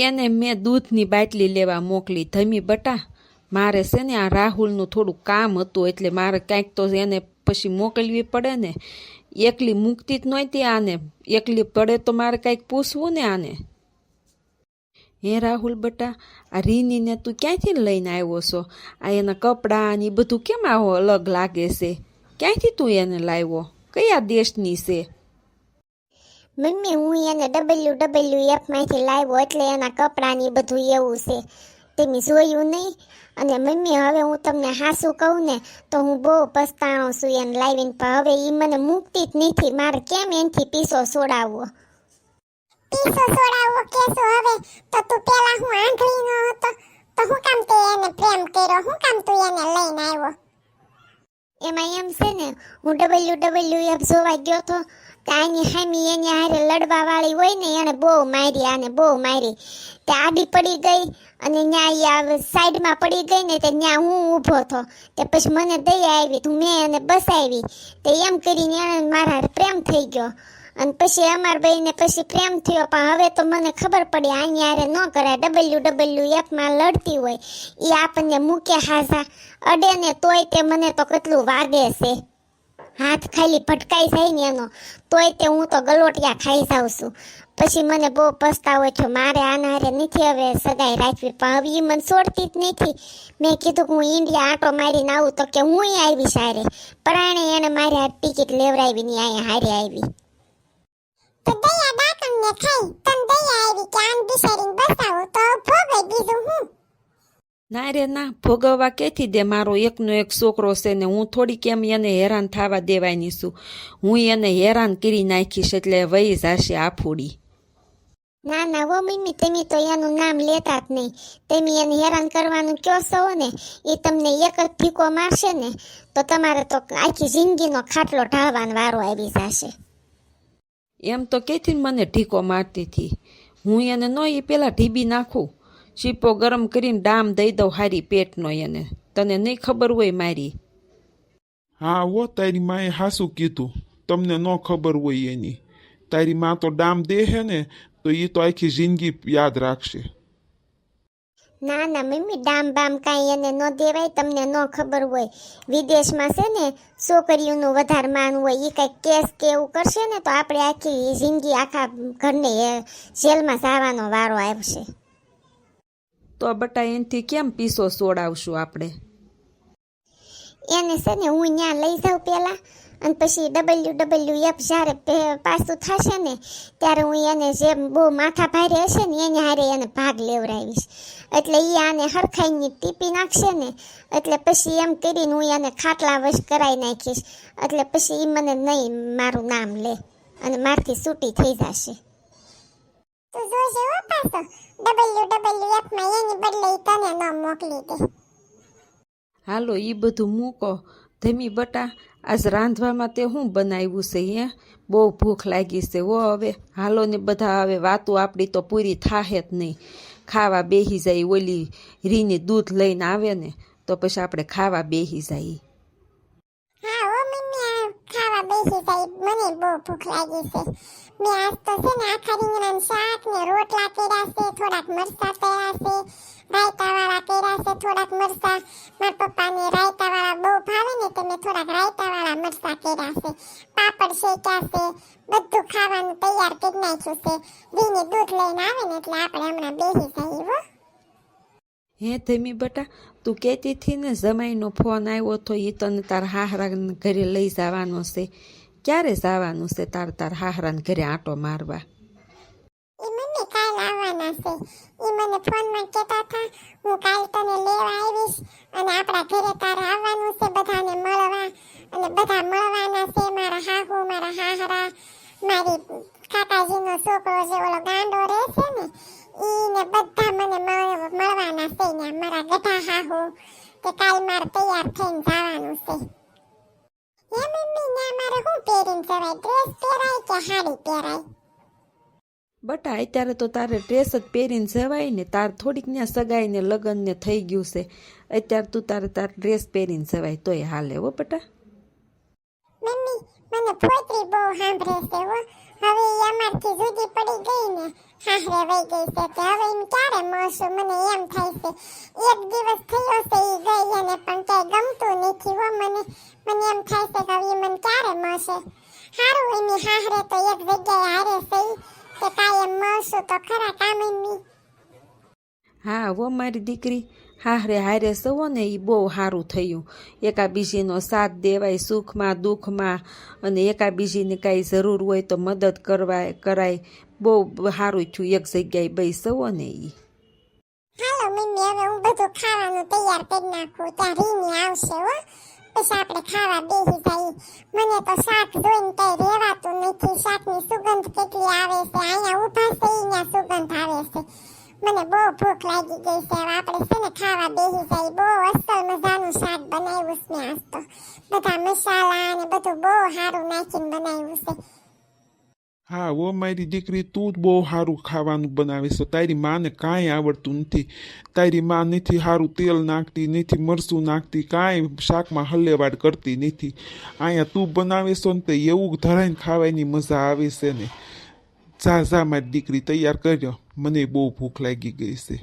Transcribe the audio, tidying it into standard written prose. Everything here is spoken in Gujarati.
એને મેં દૂધની બાટલી લેવા મોકલી. ધમી બટા, મારે છે ને આ રાહુલનું થોડું કામ હતું એટલે મારે કાંઈક તો એને પછી મોકલવી પડે ને. એકલી મૂકતી જ નહોતી આને, એકલી પડે તો મારે કાંઈક પૂછવું ને આને. હે રાહુલ બટા, આ રીનીને તું ક્યાંથી લઈને આવ્યો છો? આ એના કપડાં ને એ બધું કેમ આવો અલગ લાગે છે? ક્યાંથી તું એને લાવ્યો? કયા દેશની છે? મમ્મી, હું એને WWF લાવ્યો એટલે એના કપડાં ને બધું એવું છે. તમે જોયું નહીં? અને મમ્મી, હવે હું તમને હાસું કહું ને તો હું બહુ પસ્તાણો છું એને લાવીને, પણ હવે એ મને મૂકતી જ નથી. મારે કેમ એનથી પીસો છોડાવવો? પીસો છોડાવવો કેસો હવે? તો તું પેલા હું આંધળી ન હતો તો હું કામ તે એને પ્રેમ કર્યો? હું કામ તું એને લઈને આવ્યો? એમાં એમ છે ને, હું WWF જોવા ગયો તો આની હામી એની હારે લડવા વાળી હોય ને એને બહુ મારી, આને બહુ મારી. તે આડી પડી ગઈ અને ન્યા સાઈડમાં પડી ગઈ ને તે ન્યા હું ઊભો હતો. તે પછી મને દયા આવી તું મેં એને બસાવી. તે એમ કરીને એને મારા પ્રેમ થઈ ગયો અને પછી અમાર બેયને પછી પ્રેમ થયો. પણ હવે તો મને ખબર પડી આની હારે ન કરાય. WWF લડતી હોય એ આપણને મૂકે હાજા અડે ને તોય તે મને તો કેટલું વાગે છે. હાથ ખાલી ભટકાઈ જાય ને એનો તોય તે હું તો ગલોટિયા ખાઈ જાઉં છું. પછી મને બહુ પસ્તાવો થયો. મારે આના હારે નથી હવે સગાઈ રાખવી, પણ હવે એ મને છોડતી જ નથી. મેં કીધું કે હું ઇન્ડિયા આંટો મારીને આવું તો કે હું આવી સારે પરાણે એને મારી હારે ટિકિટ લેવડાવી ને અહીંયા હારે આવી. તો દયા ડાકણને ખાઈ તન દયા આવી કે આન બિચારીને બસાવો તો ભોગવે બીજું હું? ના રે ના, ભોગવવા ક્યાંથી દે? મારો એકનો એક છોકરો છે ને હું થોડી કેમ એને હેરાન થવા દેવાની છું? હું એને હેરાન કરી નાખીશ એટલે વહી જશે આફુડી. ના ના વો મમ્મી, તમે તો એનું નામ લેતા જ નહીં. તમે એને હેરાન કરવાનું કહો છો ને એ તમને એક જ ફીકો મારશે ને તો તમારે તો આખી જિંદગીનો ખાટલો ઢાળવાનો વારો આવી જશે. એમ તો કેથી મને ઢીકો મારતી હતી. હું એને ન એ પેલા ઢીબી નાખું, શીપો ગરમ કરીને ડામ દઈ દઉં હારી પેટનો એને. તને નહીં ખબર હોય મારી? હા હો, તારી માએ હાસું કીધું, તમને ન ખબર હોય એની. તારી માં તો ડામ દે હે ને તો એ તો આખી જિંદગી યાદ રાખશે. ના ના મમ્મી, ડામ બામ કાંઈ એને ન દેવાય. તમને ન ખબર હોય, વિદેશમાં છે ને છોકરીઓનું વધારે માન હોય. એ કંઈક કેસ કે એવું કરશે ને તો આપણે આખી જિંદગી આખા ઘરને જેલમાં જવાનો વારો આવશે. તો બટા એનથી કેમ પીસો સોડાવશું આપણે? એને છે ને હું ત્યાં લઈ જાઉં પહેલાં અને પછી WWF જ્યારે પાછું થશે ને ત્યારે હું એને જે બહુ માથા ભારે હશે ને એને હારે એને ભાગ લેવડાવીશ. એટલે એ આને હરખાઈની ટીપી નાખશે ને એટલે પછી એમ કરીને હું એને ખાટલા વશ કરાવી નાખીશ. એટલે પછી એ મને નહીં મારું નામ લે અને મારથી છૂટી થઈ જશે. તું જોજે હો પાછો WWF એની બદલે ઈ તને ન મોકલી દે. હાલો એ બધું મૂકો. ધમી બટા, આજ રાંધવામાં તે શું બનાવ્યું છે? હે, બહુ ભૂખ લાગી છે હો. હવે હાલો ને બધા, હવે વાતો આપણી તો પૂરી થાહે જ નહીં. ખાવા બેસી જાય, ઓલી રીની દૂધ લઈને આવે ને તો પછી આપણે ખાવા બેસી જાય. હા હો મમ્મી, આ ખાવા બેસી જાય. મને બહુ ભૂખ લાગી છે. મેં આજ તો છે ને આખા રીંગણાનું શાક ને રોટલા કર્યા છે, થોડાક મરચાં કર્યા છે, રાયતાવાળા કર્યા છે, થોડાક મરચાં. મારા પપ્પાને રાયતાવાળા બહુ ભાવે ને તો મેં થોડાક રાયતાવાળા મરચાં કર્યા છે, પાપડ શેક્યા છે, બધું ખાવાનું તૈયાર કરી નાખ્યું છે. રીની દૂધ લઈને આવે ને એટલે આપણે હમણાં બેસી જઈએ હો. હે ધમી બટા, તું કહેતી હતી ને જમાઈનો ફોન આવ્યો તો એ તને તાર હાહરાને ઘરે લઈ જવાનો છે. ક્યારે જવાનું છે તાર હાહરાને ઘરે આંટો મારવા? ઈ મમ્મી કાલ આવવાના છે. ઈ મને ફોનમાં કહેતા હતા હું કાલ તને લેવા આવીશ અને આપણા ઘરે તારે આવવાનું છે બધાને મળવા. અને બધા મળવાના છે, મારા હાહુ, મારા હાહરા, મારી કાકાજીનો છોકરો જે ઓલો ગાંડો રહે છે ને ઈ ને બધા મને મળવાના છે ને મારા ગઢા હાહુ. કે કાલ મારે તૈયાર થઈને જવાનું છે. હે મમ્મી, ને મારે શું પહેરીને જવાય? ડ્રેસ પહેરાય કે સાડી પહેરાય? બટા અત્યારે તો તારે ડ્રેસ જ પહેરીને જવાય ને. તાર થોડીક ત્યાં સગાઈ ને લગ્ન ને થઈ ગયું છે. અત્યારે તું તાર ડ્રેસ પહેરીને જવાય તોય હાલે હો બટા. મમ્મી, મને ફોતરી બહુ સાંભળે છે હો. હવે ઈ અમારથી જુદી પડી ગઈ ને હાહરે વઈ ગઈ છે કે હવે એમ ક્યારે મળશું મને એમ થાય છે. એક દિવસ થયો છે ઈ ગઈ અને પણ ક્યાંય ગમતું નથી હો મને. મને એમ થાય છે કે હવે ઈ મને ક્યારે મળશે. હારું એની હાહરે તો એક જગ્યાએ હારે છે ઈ કે કાયમ મળશું તો ખરા કામિની. હા વો મારી દીકરી હાહરે હારે સવો ને એ બહુ સારું થયું. એકાબીજીનો સાથ દેવાય સુખમાં દુઃખમાં, અને એકાબીજીને કાંઈ જરૂર હોય તો મદદ કરાય. બહુ સારું થયું એક જગ્યાએ બે સવો ને એ. હાલો મમ્મી હવે હું બધું ખાવાનું તૈયાર કરી નાખું ત્યાં રીની આવશે હો. પછી આપણે ખાવા બેસી જઈએ. મને તો શાક જોઈને કઈ રહેવાતું નથી. શાકની સુગંધ કેટલી આવે છે. અહીંયા ઊભા છે અહીંયા સુગંધ આવે છે. મને બહુ ભૂખ લાગી ગઈ છે. હવે આપણે છે ને ખાવા બેસી જઈએ. બહુ અસલ મજાનું શાક બનાવ્યું છે આજ તો. બધા મસાલા અને બધું બહુ સારું નાખીને બનાવ્યું છે. હા વો મારી દીકરી તું જ બહુ સારું ખાવાનું બનાવીશ. તારી માને કાંઈ આવડતું નથી. તારી માં નથી સારું તેલ નાખતી, નથી મરચું નાખતી, કાંઈ શાકમાં હલ્લેવાડ કરતી નથી. અહીંયા તું બનાવીશ ને તો એવું ધરાઈને ખાવાની મજા આવે છે ને. જા મારી દીકરી તૈયાર કર્યો, મને બહુ ભૂખ લાગી ગઈ છે.